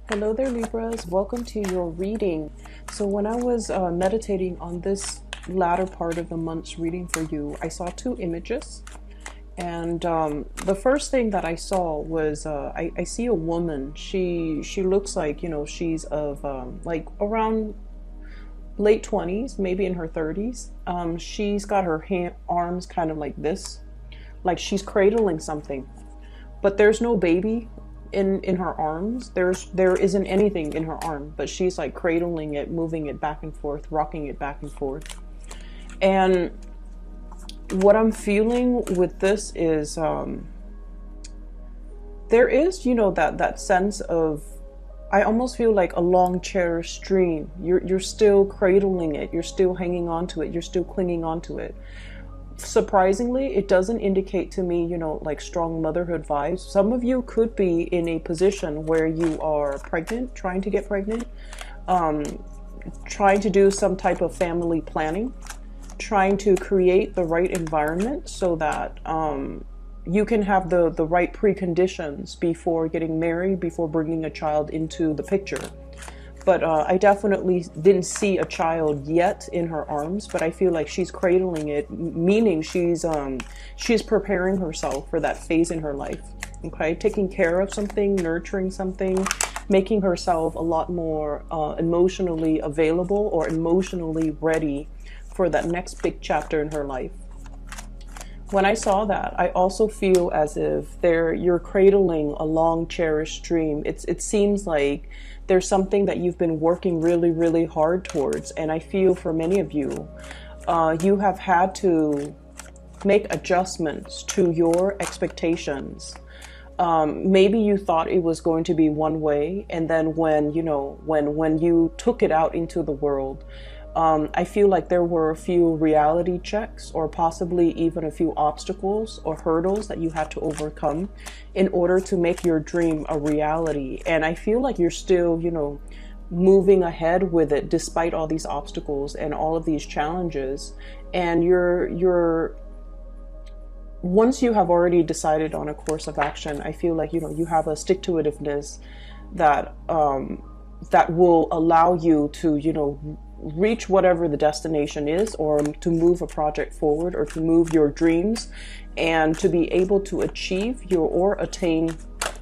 Hello there, Libras. Welcome to your reading. So when I was meditating on this latter part of the month's reading for you, I saw two images. And the first thing that I saw was I see a woman. She looks like, she's of like around late 20s, maybe in her 30s. She's got her arms kind of like this, like she's cradling something. But there's no baby in her arms. There isn't anything in her arm, but she's like cradling it, moving it back and forth, rocking it back and forth. And what I'm feeling with this is there is, that sense of, I almost feel like a long cherished dream. You're still cradling it, you're still hanging on to it, you're still clinging on to it. Surprisingly, it doesn't indicate to me, like strong motherhood vibes. Some of you could be in a position where you are pregnant, trying to get pregnant, trying to do some type of family planning, trying to create the right environment so that you can have the right preconditions before getting married, before bringing a child into the picture. But I definitely didn't see a child yet in her arms, but I feel like she's cradling it, meaning she's preparing herself for that phase in her life. Okay, taking care of something, nurturing something, making herself a lot more emotionally available or emotionally ready for that next big chapter in her life. When I saw that, I also feel as if you're cradling a long cherished dream. It seems like there's something that you've been working really, really hard towards. And I feel for many of you, you have had to make adjustments to your expectations. Maybe you thought it was going to be one way. And then when you took it out into the world, I feel like there were a few reality checks or possibly even a few obstacles or hurdles that you had to overcome in order to make your dream a reality. And I feel like you're still, moving ahead with it despite all these obstacles and all of these challenges. And you're once you have already decided on a course of action, I feel like, you have a stick-to-itiveness that will allow you to, reach whatever the destination is, or to move a project forward, or to move your dreams, and to be able to achieve or attain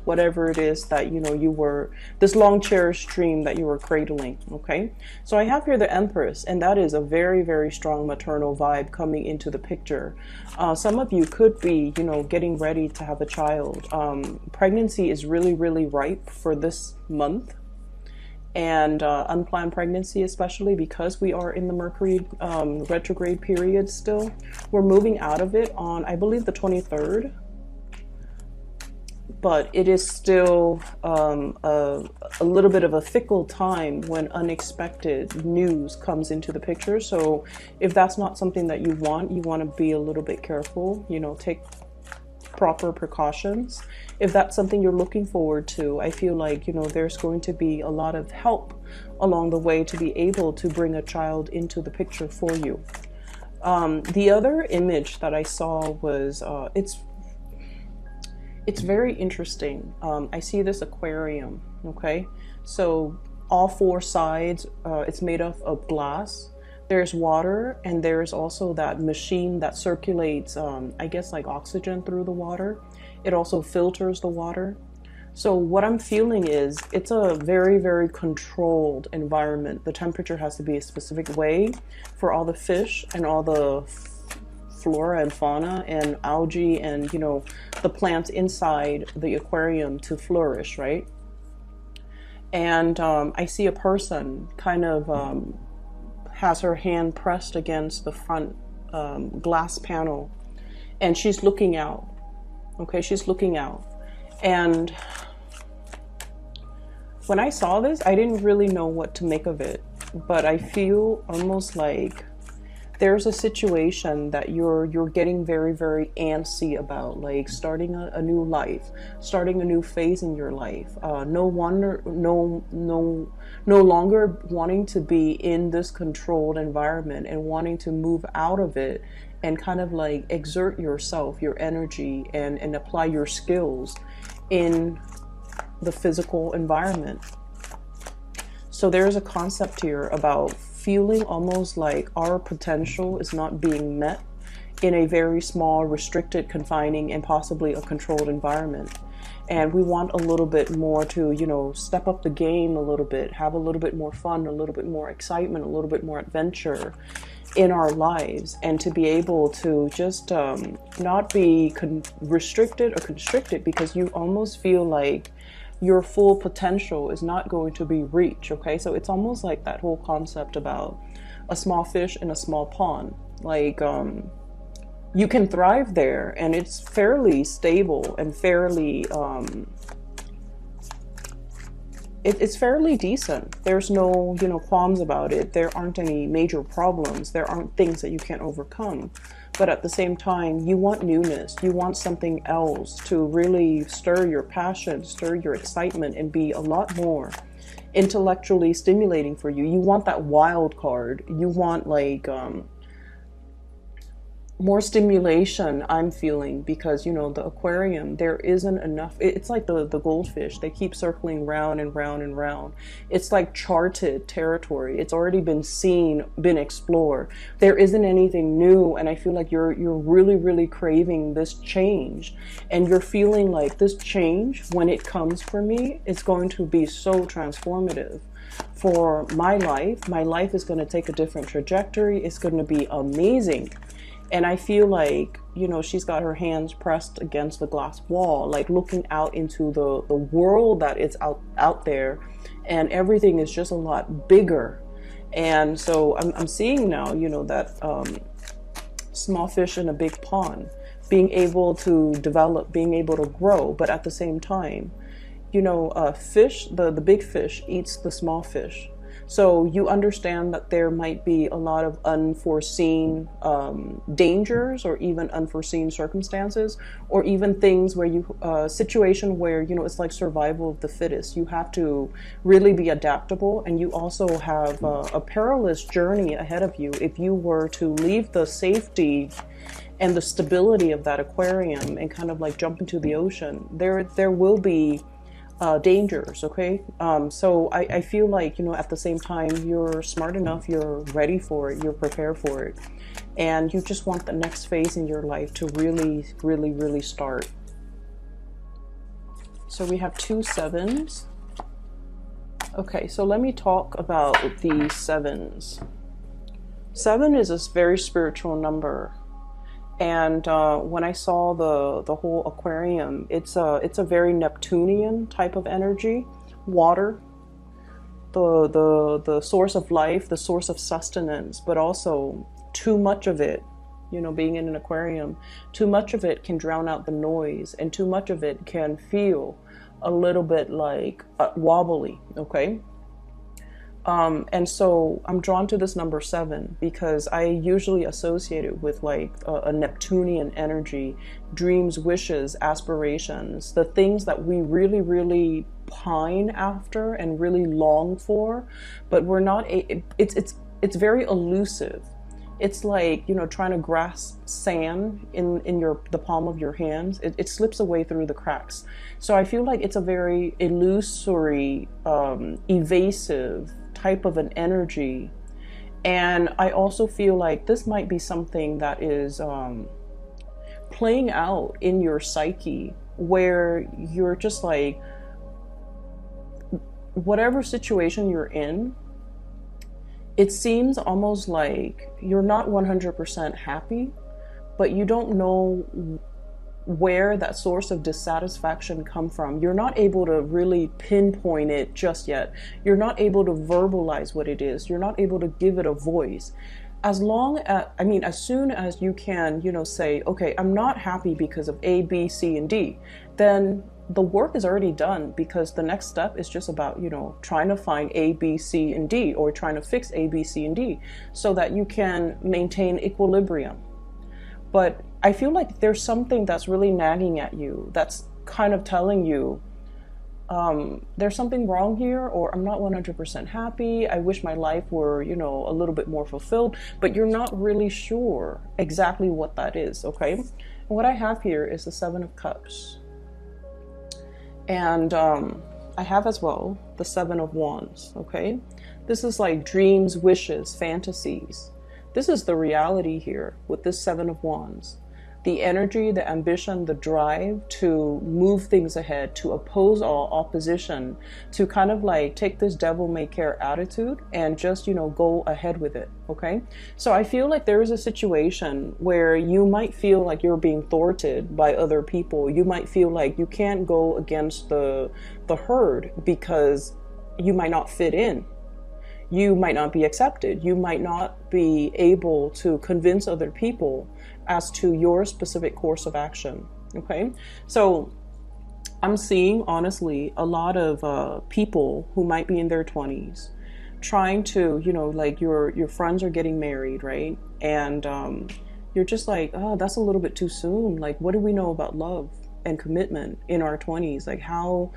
whatever it is that you were, this long cherished dream that you were cradling. Okay, so I have here the Empress, and that is a very, very strong maternal vibe coming into the picture. Some of you could be getting ready to have a child. Pregnancy is really, really ripe for this month, and unplanned pregnancy, especially because we are in the Mercury retrograde period still. We're moving out of it on, I believe, the 23rd, but it is still a little bit of a fickle time when unexpected news comes into the picture. So if that's not something that you want to be a little bit careful, take proper precautions. If that's something you're looking forward to, I feel like, there's going to be a lot of help along the way to be able to bring a child into the picture for you. The other image that I saw was, it's very interesting. I see this aquarium, okay? So all four sides, it's made of glass. There's water, and there's also that machine that circulates, I guess, like oxygen through the water. It also filters the water. So what I'm feeling is it's a very, very controlled environment. The temperature has to be a specific way for all the fish and all the flora and fauna and algae and, the plants inside the aquarium to flourish, right? And I see a person kind of has her hand pressed against the front glass panel, and she's looking out. Okay, she's looking out. And when I saw this, I didn't really know what to make of it, but I feel almost like there's a situation that you're getting very, very antsy about, like starting a new life, starting a new phase in your life. No longer wanting to be in this controlled environment and wanting to move out of it and kind of like exert yourself, your energy, and apply your skills in the physical environment. So there's a concept here about feeling almost like our potential is not being met in a very small, restricted, confining, and possibly a controlled environment. And we want a little bit more to, you know, step up the game a little bit, have a little bit more fun, a little bit more excitement, a little bit more adventure in our lives, and to be able to just not be restricted or constricted, because you almost feel like your full potential is not going to be reached. Okay, so it's almost like that whole concept about a small fish in a small pond. Like you can thrive there, and it's fairly stable and fairly it's fairly decent. There's no, you know, qualms about it. There aren't any major problems. There aren't things that you can't overcome. But at the same time, you want newness. You want something else to really stir your passion, stir your excitement, and be a lot more intellectually stimulating for you. You want that wild card. You want like more stimulation, I'm feeling, because, you know, the aquarium, there isn't enough. It's like the goldfish. They keep circling round and round and round. It's like charted territory. It's already been seen, been explored. There isn't anything new, and I feel like you're really, really craving this change, and you're feeling like this change, when it comes for me, it's going to be so transformative for my life. My life is going to take a different trajectory. It's going to be amazing. And I feel like, you know, she's got her hands pressed against the glass wall, like looking out into the world that is out there, and everything is just a lot bigger. And so I'm seeing now, you know, that small fish in a big pond, being able to develop, being able to grow, but at the same time, you know, fish, the big fish eats the small fish. So you understand that there might be a lot of unforeseen dangers, or even unforeseen circumstances, or even things where you, situation where, you know, it's like survival of the fittest. You have to really be adaptable, and you also have a perilous journey ahead of you if you were to leave the safety and the stability of that aquarium and kind of like jump into the ocean. There will be dangers, okay? So I feel like, you know, at the same time, you're smart enough, you're ready for it, you're prepared for it, and you just want the next phase in your life to really, really, really start. So we have 2 sevens. Okay, so let me talk about the sevens. 7 is a very spiritual number. And when I saw the whole aquarium, it's a very Neptunian type of energy. Water, the source of life, the source of sustenance, but also too much of it, you know, being in an aquarium, too much of it can drown out the noise, and too much of it can feel a little bit like wobbly, okay? And so I'm drawn to this number 7 because I usually associate it with like a Neptunian energy, dreams, wishes, aspirations, the things that we really, really pine after and really long for, but we're not, it's very elusive. It's like, you know, trying to grasp sand in the palm of your hands. It slips away through the cracks. So I feel like it's a very illusory, evasive type of an energy. And I also feel like this might be something that is playing out in your psyche, where you're just like, whatever situation you're in, it seems almost like you're not 100% happy, but you don't know where that source of dissatisfaction come from. You're not able to really pinpoint it just yet. You're not able to verbalize what it is. You're not able to give it a voice. As soon as you can, you know, say, okay, I'm not happy because of A, B, C, and D, then the work is already done, because the next step is just about, you know, trying to find A, B, C, and D, or trying to fix A, B, C, and D so that you can maintain equilibrium. But I feel like there's something that's really nagging at you, that's kind of telling you, there's something wrong here, or I'm not 100% happy. I wish my life were, you know, a little bit more fulfilled, but you're not really sure exactly what that is, okay? And what I have here is the 7 of Cups. And I have as well the Seven of Wands, okay? This is like dreams, wishes, fantasies. This is the reality here with this Seven of Wands. The energy, the ambition, the drive to move things ahead, to oppose all opposition, to kind of like take this devil may care attitude and just, you know, go ahead with it, okay? So I feel like there is a situation where you might feel like you're being thwarted by other people. You might feel like you can't go against the herd because you might not fit in. You might not be accepted. You might not be able to convince other people as to your specific course of action. Okay, so I'm seeing honestly a lot of people who might be in their 20s trying to, you know, like your friends are getting married, right? And you're just like, oh, that's a little bit too soon. Like, what do we know about love and commitment in our 20s? Like, how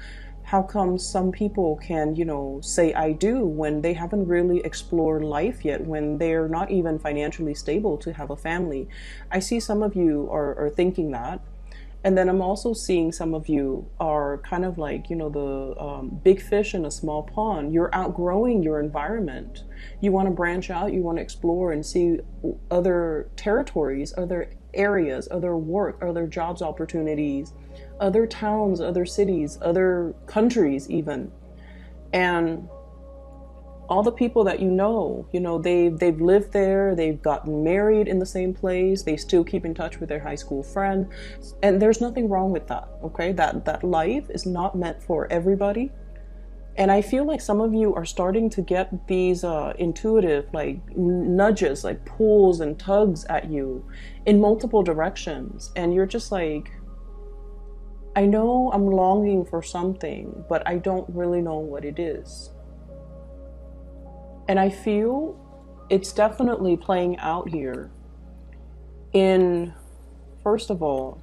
come some people can, you know, say I do when they haven't really explored life yet, when they're not even financially stable to have a family? I see some of you are thinking that. And then I'm also seeing some of you are kind of like, you know, the big fish in a small pond. You're outgrowing your environment. You want to branch out, you want to explore and see other territories, other areas, other work, other jobs opportunities, other towns, other cities, other countries even. And all the people that you know, they've lived there, they've gotten married in the same place, they still keep in touch with their high school friend. And there's nothing wrong with that, okay? That life is not meant for everybody. And I feel like some of you are starting to get these intuitive like nudges, like pulls and tugs at you in multiple directions. And you're just like, I know I'm longing for something, but I don't really know what it is. And I feel it's definitely playing out here in, first of all,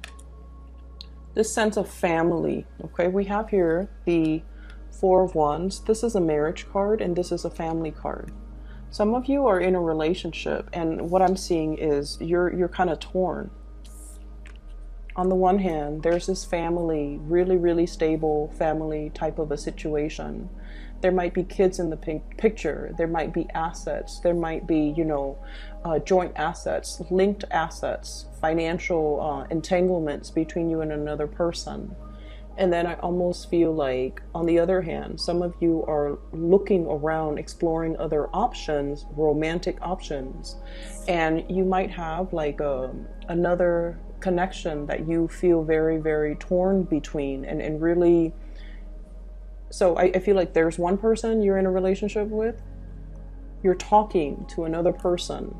this sense of family. Okay, we have here the Four of Wands. This is a marriage card and this is a family card. Some of you are in a relationship and what I'm seeing is you're kind of torn. On the one hand, there's this family, really, really stable family type of a situation. There might be kids in the picture. There might be assets. There might be, joint assets, linked assets, financial entanglements between you and another person. And then I almost feel like, on the other hand, some of you are looking around, exploring other options, romantic options. And you might have like another connection that you feel very, very torn between and really. So I feel like there's one person you're in a relationship with, you're talking to another person.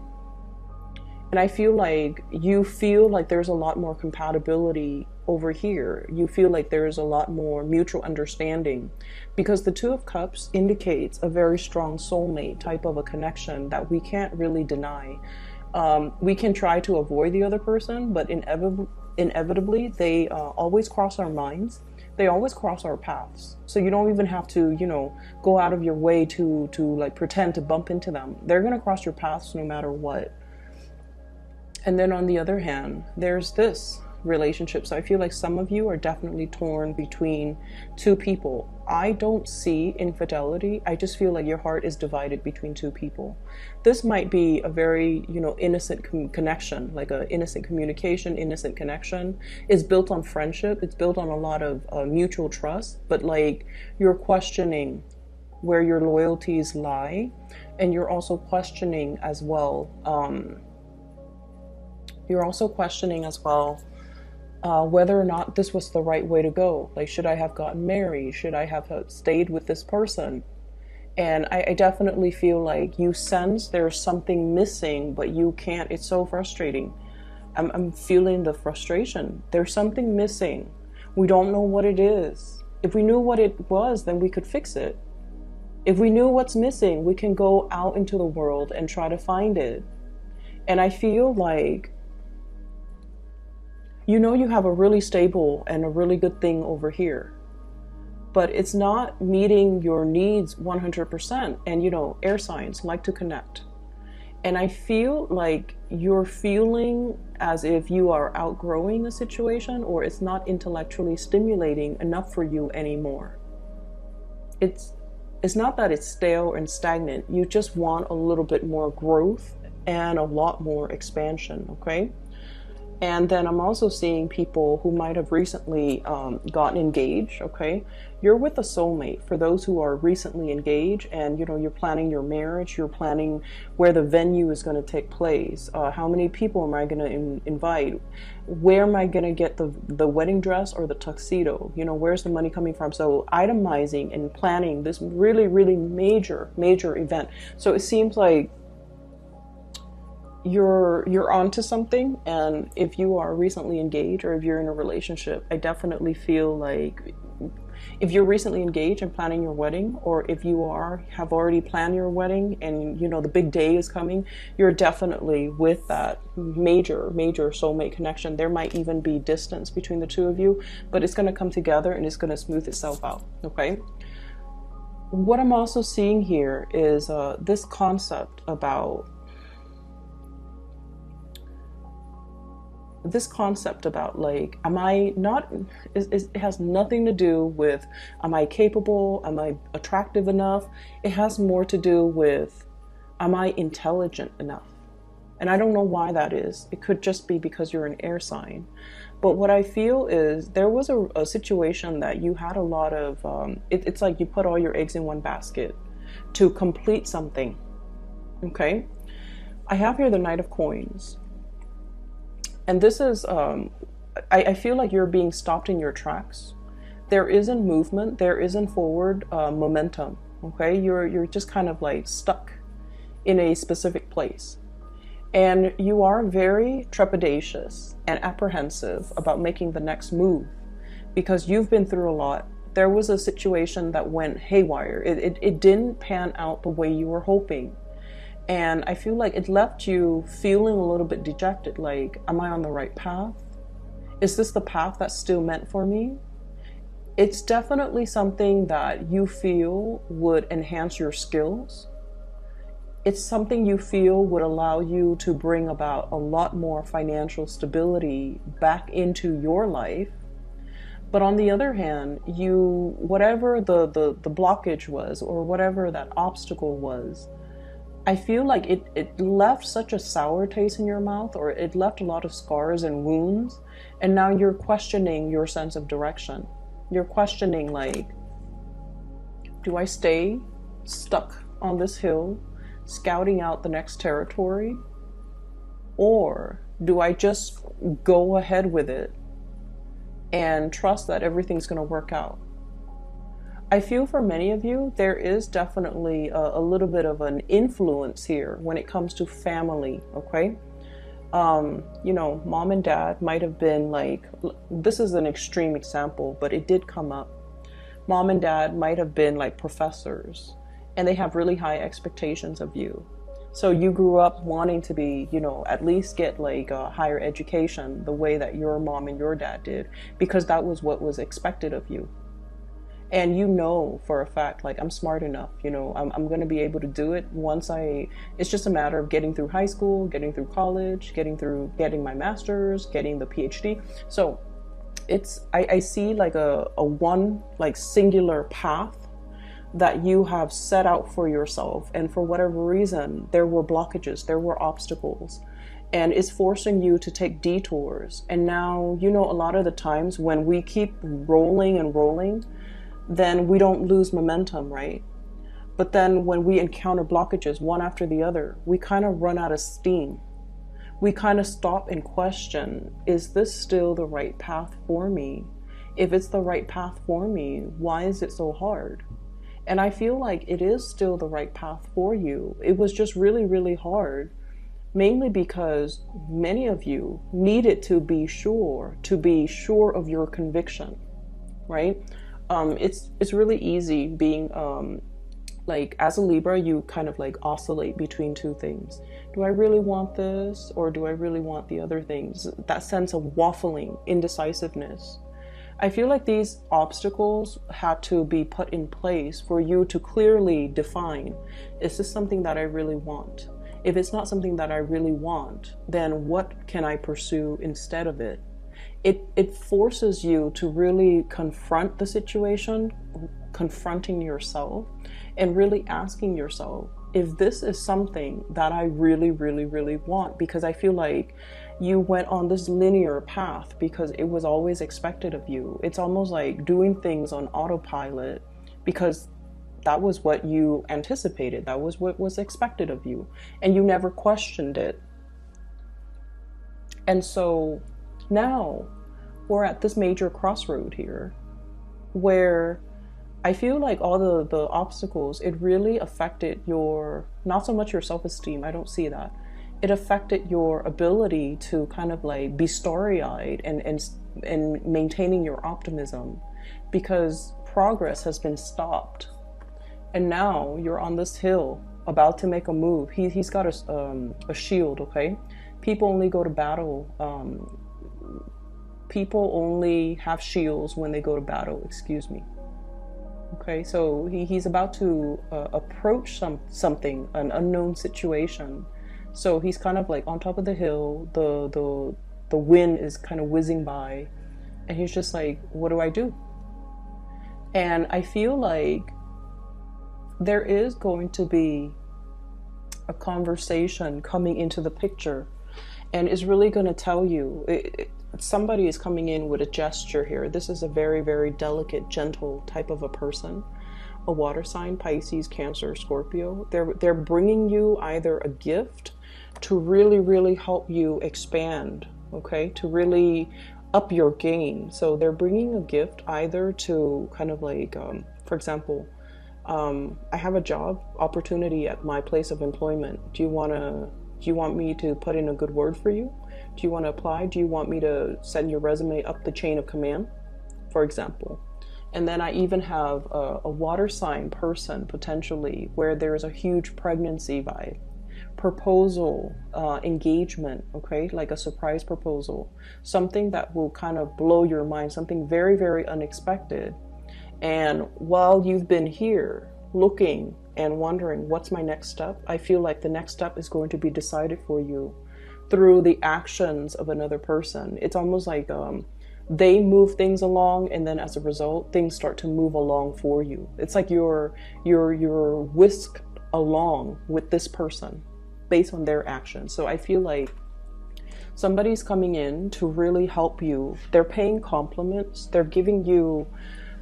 And I feel like you feel like there's a lot more compatibility over here. You feel like there's a lot more mutual understanding because the Two of Cups indicates a very strong soulmate type of a connection that we can't really deny. We can try to avoid the other person, but inevitably they always cross our minds. They always cross our paths. So you don't even have to, go out of your way to like pretend to bump into them. They're going to cross your paths no matter what. And then on the other hand, there's this relationship. So I feel like some of you are definitely torn between two people. I don't see infidelity. I just feel like your heart is divided between two people. This might be a very, innocent connection, like an innocent communication, innocent connection. It's built on friendship. It's built on a lot of mutual trust, but like you're questioning where your loyalties lie. And you're also questioning as well, whether or not this was the right way to go. Like, should I have gotten married? Should I have stayed with this person? And I definitely feel like you sense there's something missing, but you can't. It's so frustrating. I'm feeling the frustration. There's something missing. We don't know what it is. If we knew what it was, then we could fix it. If we knew what's missing, we can go out into the world and try to find it. And I feel like you have a really stable and a really good thing over here, but it's not meeting your needs 100%. And air signs like to connect. And I feel like you're feeling as if you are outgrowing a situation, or it's not intellectually stimulating enough for you anymore. it's not that it's stale and stagnant. You just want a little bit more growth and a lot more expansion, okay? And then I'm also seeing people who might have recently gotten engaged, okay? You're with a soulmate. For those who are recently engaged and, you know, you're planning your marriage, you're planning where the venue is going to take place. How many people am I going to invite? Where am I going to get the wedding dress or the tuxedo? You know, where's the money coming from? So itemizing and planning this really, really major event. So it seems like you're onto something. And if you are recently engaged or if you're in a relationship, I definitely feel like if you're recently engaged and planning your wedding, or if you have already planned your wedding and you know the big day is coming, you're definitely with that major soulmate connection. There might even be distance between the two of you, but it's going to come together and it's going to smooth itself out, okay? What I'm also seeing here is this concept about like, am I not, it has nothing to do with, am I capable? Am I attractive enough? It has more to do with, am I intelligent enough? And I don't know why that is. It could just be because you're an air sign. But what I feel is there was a situation that you had a lot of, it's like you put all your eggs in one basket to complete something, okay? I have here the Knight of Coins. And this is, I feel like you're being stopped in your tracks. There isn't movement, there isn't forward momentum, okay? You're just kind of like stuck in a specific place. And you are very trepidatious and apprehensive about making the next move because you've been through a lot. There was a situation that went haywire. It didn't pan out the way you were hoping. And I feel like it left you feeling a little bit dejected, like, am I on the right path? Is this the path that's still meant for me? It's definitely something that you feel would enhance your skills. It's something you feel would allow you to bring about a lot more financial stability back into your life. But on the other hand, whatever the blockage was, or whatever that obstacle was, I feel like it left such a sour taste in your mouth, or it left a lot of scars and wounds, and now you're questioning your sense of direction. You're questioning, like, do I stay stuck on this hill, scouting out the next territory? Or do I just go ahead with it and trust that everything's going to work out? I feel for many of you, there is definitely a little bit of an influence here when it comes to family, okay? You know, mom and dad might have been like, this is an extreme example, but it did come up. Mom and dad might have been like professors, and they have really high expectations of you. So you grew up wanting to be, you know, at least get like a higher education the way that your mom and your dad did, because that was what was expected of you. And you know for a fact, like, I'm smart enough, you know, I'm going to be able to do it it's just a matter of getting through high school, getting through college, getting my master's, getting the PhD. So I see like a one like singular path that you have set out for yourself. And for whatever reason, there were blockages, there were obstacles, and it's forcing you to take detours. And now, you know, a lot of the times when we keep rolling and rolling, then we don't lose momentum, right? But then when we encounter blockages one after the other, we kind of run out of steam. We kind of stop and question, is this still the right path for me? If it's the right path for me, why is it so hard? And I feel like it is still the right path for you. It was just really, really hard, mainly because many of you needed to be sure of your conviction, right? It's really easy being, like, as a Libra, you kind of like oscillate between two things. Do I really want this, or do I really want the other things? That sense of waffling, indecisiveness. I feel like these obstacles had to be put in place for you to clearly define, is this something that I really want? If it's not something that I really want, then what can I pursue instead of it? It forces you to really confront the situation confronting yourself and really asking yourself if this is something that I really, really, really want. Because I feel like you went on this linear path because it was always expected of you. It's almost like doing things on autopilot because that was what you anticipated. That was what was expected of you. And you never questioned it. And so now we're at this major crossroad here where I feel like all the obstacles, it really affected your, not so much your self-esteem, I don't see that. It affected your ability to kind of like be starry-eyed and maintaining your optimism, because progress has been stopped. And now you're on this hill about to make a move. He's got a shield, okay? People only go to battle. People only have shields when they go to battle, excuse me. Okay, so he's about to approach something, an unknown situation. So he's kind of like on top of the hill. The wind is kind of whizzing by, and he's just like, what do I do? And I feel like there is going to be a conversation coming into the picture, and is really going to tell you, somebody is coming in with a gesture here. This is a very, very delicate, gentle type of a person, a water sign, Pisces, Cancer, Scorpio. They're bringing you either a gift to really, really help you expand, okay, to really up your game. So they're bringing a gift either to kind of like, for example, I have a job opportunity at my place of employment. Do you want me to put in a good word for you? Do you want to apply? Do you want me to send your resume up the chain of command, for example? And then I even have a water sign person potentially where there's a huge pregnancy vibe, proposal, engagement, okay, like a surprise proposal, something that will kind of blow your mind, something very, very unexpected. And while you've been here looking and wondering what's my next step, I feel like the next step is going to be decided for you through the actions of another person. It's almost like they move things along, and then as a result, things start to move along for you. It's like you're whisked along with this person based on their actions. So I feel like somebody's coming in to really help you. They're paying compliments. They're giving you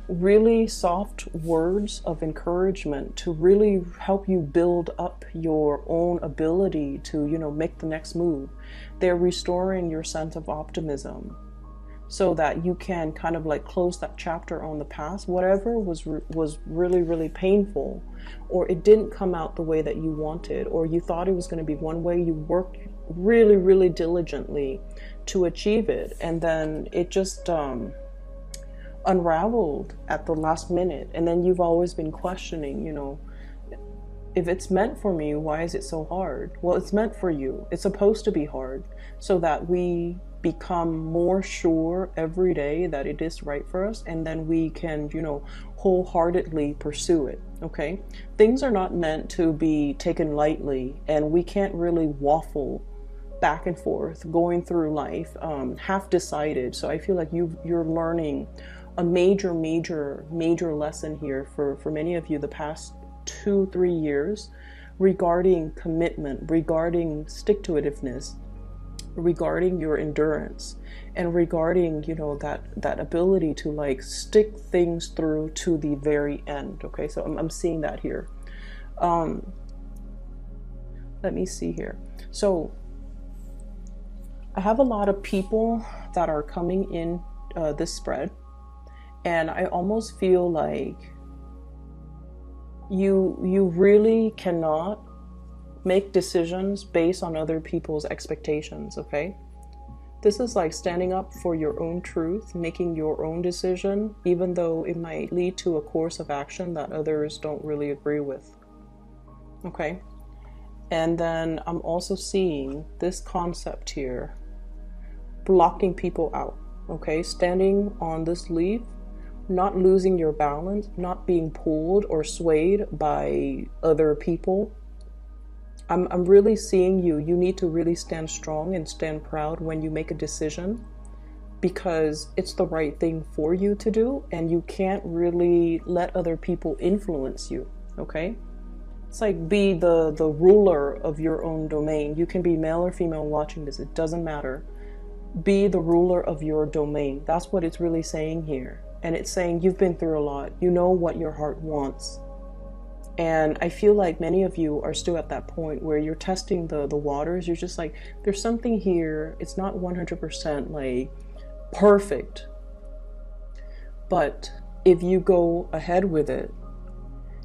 really soft words of encouragement to really help you build up your own ability to, make the next move. They're restoring your sense of optimism so that you can kind of like close that chapter on the past, whatever was really, really painful, or it didn't come out the way that you wanted, or you thought it was going to be one way. You worked really, really diligently to achieve it, and then it just unraveled at the last minute. And then you've always been questioning, if it's meant for me, why is it so hard? Well, it's meant for you. It's supposed to be hard so that we become more sure every day that it is right for us, and then we can, wholeheartedly pursue it. Okay, things are not meant to be taken lightly, and we can't really waffle back and forth going through life half decided. So I feel like you're learning a major lesson here for many of you the past 2-3 years regarding commitment, regarding stick-to-itiveness, regarding your endurance, and regarding that ability to like stick things through to the very end. Okay, so I'm seeing that here. Let me see here. So I have a lot of people that are coming in this spread, and I almost feel like you really cannot make decisions based on other people's expectations, okay? This is like standing up for your own truth, making your own decision, even though it might lead to a course of action that others don't really agree with, okay? And then I'm also seeing this concept here, blocking people out, okay? Standing on this leaf, not losing your balance, not being pulled or swayed by other people. I'm really seeing you need to really stand strong and stand proud when you make a decision. because it's the right thing for you to do, and you can't really let other people influence you, okay? It's like, be the ruler of your own domain. You can be male or female watching this, it doesn't matter. Be the ruler of your domain. That's what it's really saying here. And it's saying you've been through a lot. You know what your heart wants. And I feel like many of you are still at that point where you're testing the waters. You're just like, there's something here. It's not 100% like perfect. But if you go ahead with it,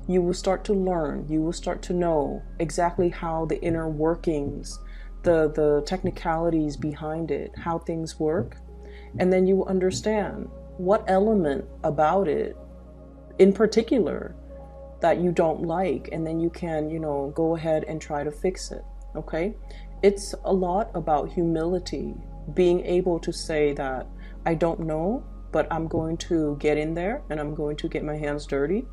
you will start to learn. You will start to know exactly how the inner workings, the technicalities behind it, how things work. And then you will understand what element about it in particular that you don't like, and then you can, go ahead and try to fix it, okay? It's a lot about humility, being able to say that I don't know, but I'm going to get in there and I'm going to get my hands dirty,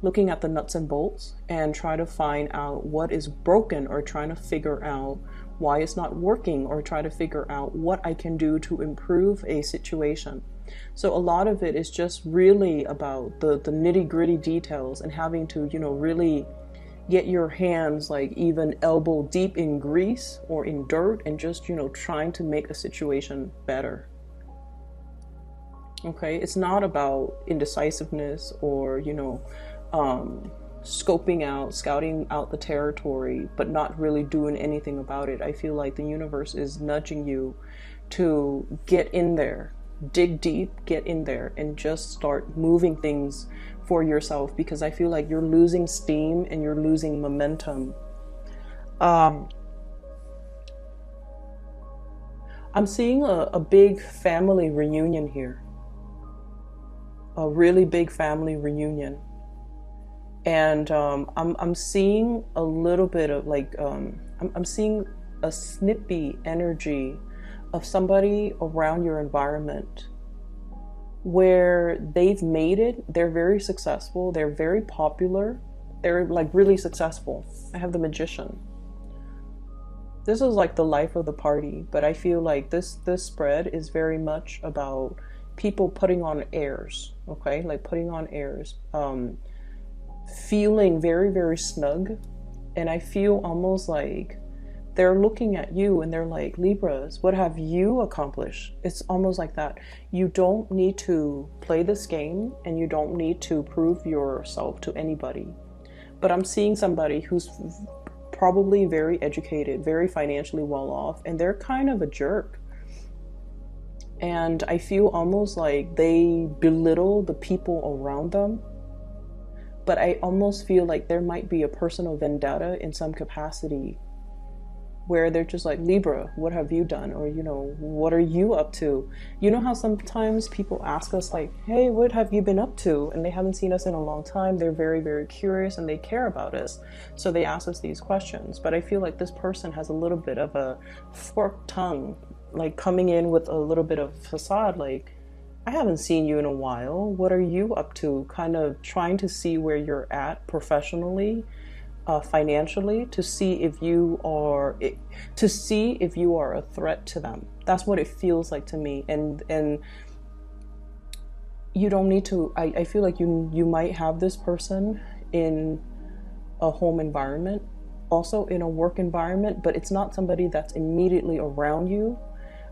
looking at the nuts and bolts and try to find out what is broken, or trying to figure out why it's not working, or try to figure out what I can do to improve a situation. So a lot of it is just really about the nitty-gritty details, and having to, really get your hands like even elbow deep in grease or in dirt, and just, trying to make a situation better. Okay, it's not about indecisiveness or, scouting out the territory, but not really doing anything about it. I feel like the universe is nudging you to get in there. Dig deep, get in there, and just start moving things for yourself, because I feel like you're losing steam and you're losing momentum. I'm seeing a big family reunion here, a really big family reunion, and I'm seeing a little bit of like I'm seeing a snippy energy of somebody around your environment where they've made it. They're very successful. They're very popular. They're like really successful. I have the Magician. This is like the life of the party, but I feel like this spread is very much about people putting on airs, okay? Like putting on airs, feeling very, very snug. And I feel almost like they're looking at you and they're like, Libras, what have you accomplished? It's almost like that. You don't need to play this game, and you don't need to prove yourself to anybody. But I'm seeing somebody who's probably very educated, very financially well off, and they're kind of a jerk. And I feel almost like they belittle the people around them. But I almost feel like there might be a personal vendetta in some capacity, where they're just like, Libra, what have you done? Or, what are you up to? You know how sometimes people ask us like, hey, what have you been up to? And they haven't seen us in a long time. They're very, very curious and they care about us. So they ask us these questions. But I feel like this person has a little bit of a forked tongue, like coming in with a little bit of facade, like, I haven't seen you in a while. What are you up to? Kind of trying to see where you're at professionally, financially, to see if you are a threat to them. That's what it feels like to me. And you don't need to. I feel like you might have this person in a home environment, also in a work environment, but it's not somebody that's immediately around you.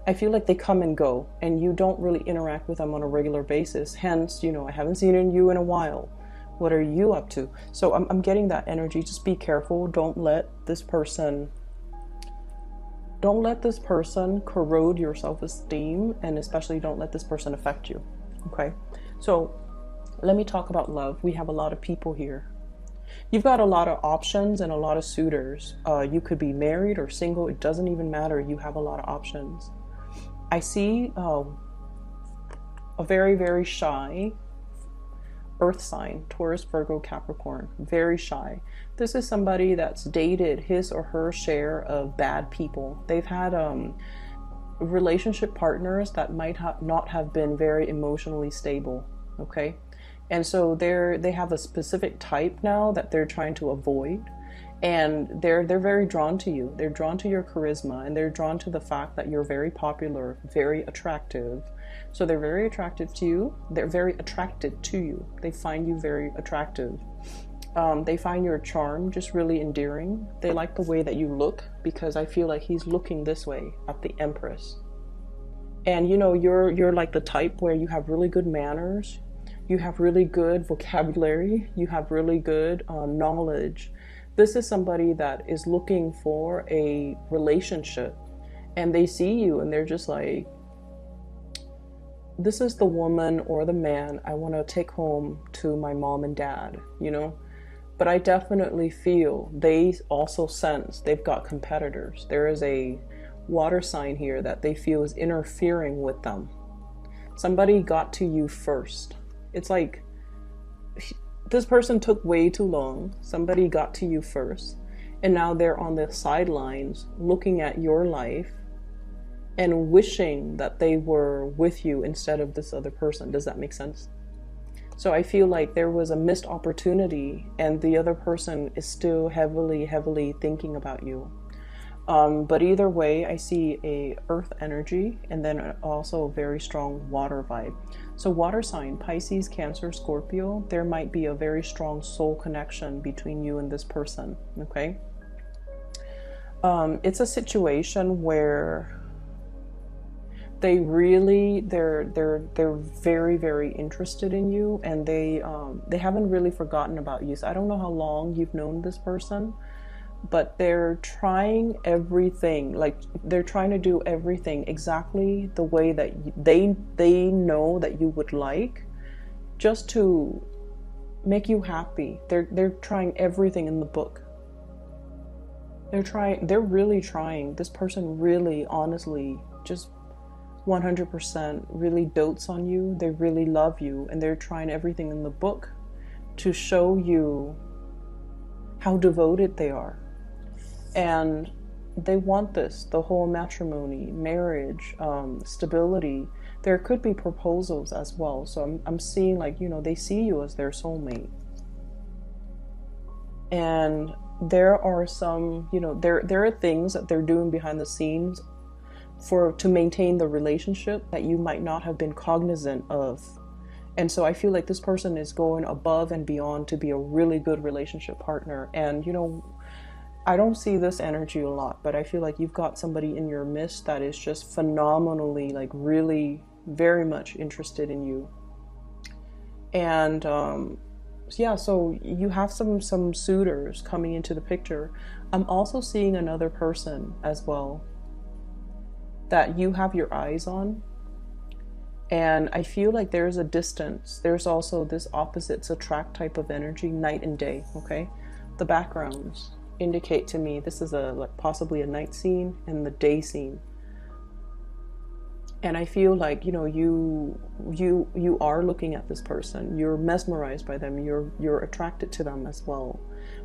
I feel like they come and go, and you don't really interact with them on a regular basis. Hence, I haven't seen you in a while. What are you up to? So I'm getting that energy. Just be careful. Don't let this person corrode your self-esteem, and especially don't let this person affect you. Okay? So let me talk about love. We have a lot of people here. You've got a lot of options and a lot of suitors. You could be married or single. It doesn't even matter. You have a lot of options. I see a very, very shy earth sign, Taurus, Virgo, Capricorn, very shy. This is somebody that's dated his or her share of bad people. They've had relationship partners that might not have been very emotionally stable, okay? And so they have a specific type now that they're trying to avoid. And they're very drawn to you. They're drawn to your charisma, and they're drawn to the fact that you're very popular, very attractive. So they're very attracted to you. They're very attracted to you. They find you very attractive. They find your charm just really endearing. They like the way that you look, because I feel like he's looking this way at the Empress. And you know, you're like the type where you have really good manners, you have really good vocabulary, you have really good knowledge. This is somebody that is looking for a relationship, and they see you and they're just like, this is the woman or the man I want to take home to my mom and dad, you know? But I definitely feel they also sense they've got competitors. There is a water sign here that they feel is interfering with them. Somebody got to you first. It's like this person took way too long. Somebody got to you first, and now they're on the sidelines looking at your life and wishing that they were with you instead of this other person. Does that make sense? So I feel like there was a missed opportunity, and the other person is still heavily thinking about you. But either way, I see a earth energy, and then also a very strong water vibe. So water sign, Pisces, Cancer, Scorpio, there might be a very strong soul connection between you and this person, okay? It's a situation where they're very interested in you, and they haven't really forgotten about you. So I don't know how long you've known this person, but they're trying everything, like they're trying to do everything exactly the way that they know that you would like, just to make you happy. They're trying everything in the book. They're really trying. This person really, honestly, just 100% really dotes on you. They really love you, and they're trying everything in the book to show you how devoted they are. And they want this, the whole matrimony, marriage, stability. There could be proposals as well. So I'm seeing, like, you know, they see you as their soulmate. And there are some, you know, there are things that they're doing behind the scenes to maintain the relationship that you might not have been cognizant of. And so I feel like this person is going above and beyond to be a really good relationship partner. And, you know, I don't see this energy a lot, but I feel like you've got somebody in your midst that is just phenomenally, like, really very much interested in you. And yeah, so you have some suitors coming into the picture. I'm also seeing another person as well that you have your eyes on. And I feel like there's a distance. There's also this opposites attract type of energy, night and day, okay? The backgrounds indicate to me this is possibly a night scene and the day scene. And I feel like, you know, you are looking at this person. You're mesmerized by them. You're attracted to them as well.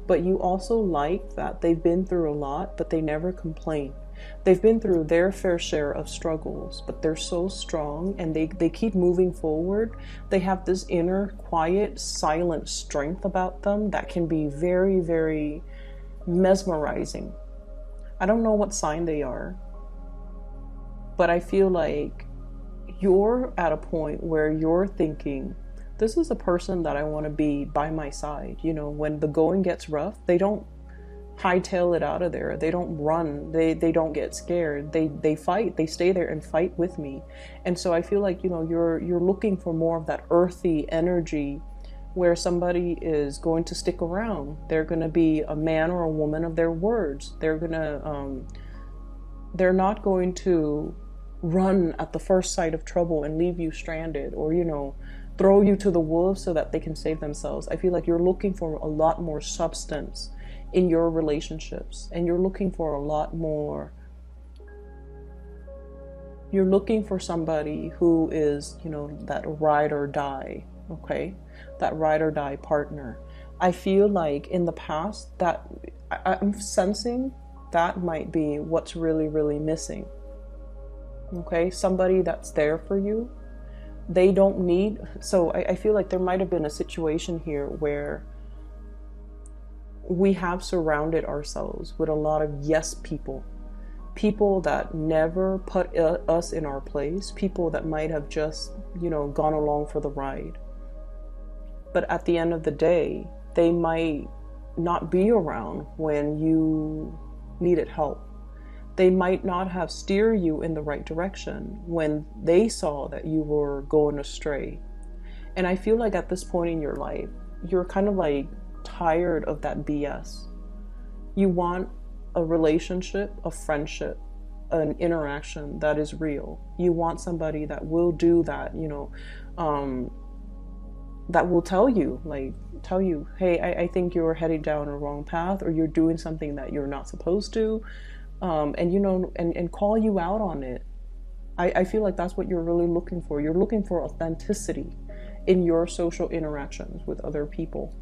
But you also like that they've been through a lot, but they never complain. They've been through their fair share of struggles, but they're so strong, and they keep moving forward. They have this inner, quiet, silent strength about them that can be very, very mesmerizing. I don't know what sign they are, but I feel like you're at a point where you're thinking, this is a person that I want to be by my side. You know, when the going gets rough, they don't hightail it out of there. They don't run. They don't get scared. They fight. They stay there and fight with me. And so I feel like, you know, you're looking for more of that earthy energy where somebody is going to stick around. They're going to be a man or a woman of their words. They're not going to run at the first sight of trouble and leave you stranded, or, you know, throw you to the wolves so that they can save themselves. I feel like you're looking for a lot more substance in your relationships, and you're looking for a lot more. You're looking for somebody who is, you know, that ride or die, okay? That ride or die partner. I feel like in the past that I'm sensing that might be what's really, really missing. Okay, somebody that's there for you. They don't need, so I feel like there might have been a situation here where we have surrounded ourselves with a lot of yes people. People that never put us in our place. People that might have just, you know, gone along for the ride. But at the end of the day, they might not be around when you needed help. They might not have steered you in the right direction when they saw that you were going astray. And I feel like at this point in your life, you're kind of like tired of that BS. You want a relationship, a friendship, an interaction that is real. You want somebody that will do that, you know, that will tell you, hey, I think you're heading down a wrong path, or you're doing something that you're not supposed to, and you know, and call you out on it. I feel like that's what you're really looking for. You're looking for authenticity in your social interactions with other people.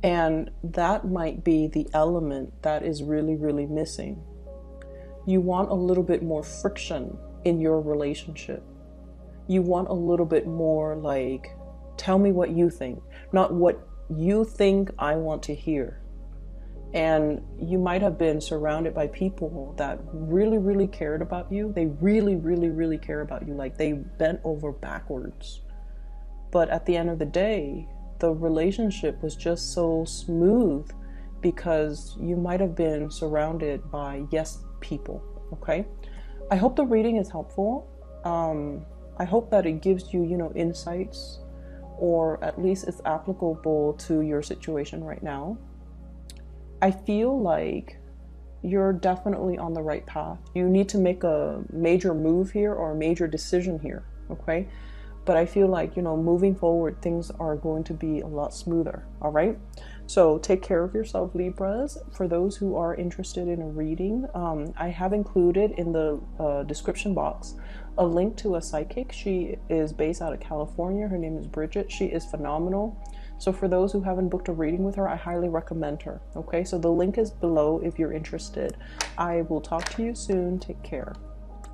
And that might be the element that is really, really missing. You want a little bit more friction in your relationship. You want a little bit more like, tell me what you think, not what you think I want to hear. And you might have been surrounded by people that really, really cared about you. They really, really, really care about you. Like they bent over backwards. But at the end of the day, the relationship was just so smooth because you might have been surrounded by yes people. Okay. I hope the reading is helpful. I hope that it gives you, you know, insights, or at least it's applicable to your situation right now. I feel like you're definitely on the right path. You need to make a major move here or a major decision here. Okay. But I feel like, you know, moving forward, things are going to be a lot smoother. All right. So take care of yourself, Libras. For those who are interested in a reading, I have included in the description box a link to a psychic. She is based out of California. Her name is Bridget. She is phenomenal. So for those who haven't booked a reading with her, I highly recommend her. Okay. So the link is below if you're interested. I will talk to you soon. Take care.